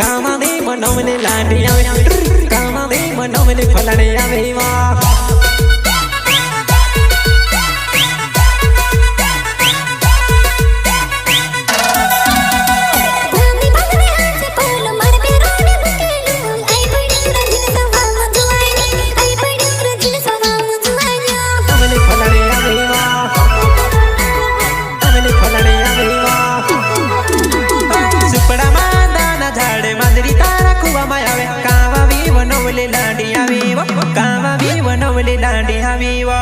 कामा दे मनोवले लाडी आवे कामा दे मनोवले फलाणे आवे वाह कावा भी बनवले लाडी हवी वा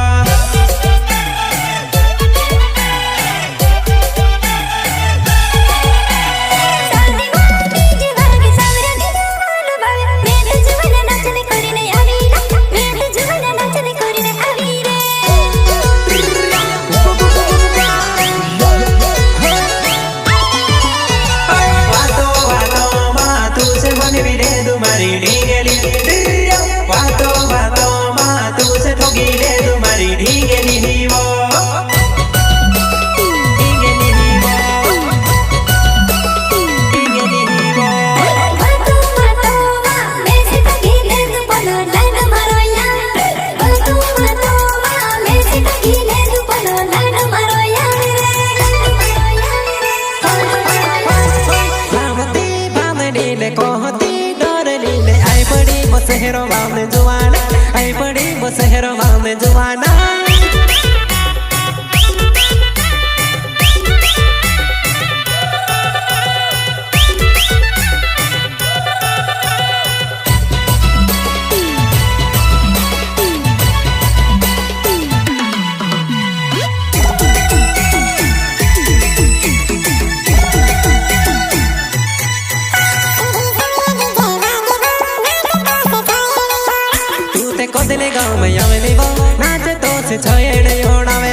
बसहेरो वामने जुवाना आई पड़ी बसहेरो वामने जुवाना गाँव में आवे नहीं वो नाचे तो से छाये नहीं होना वे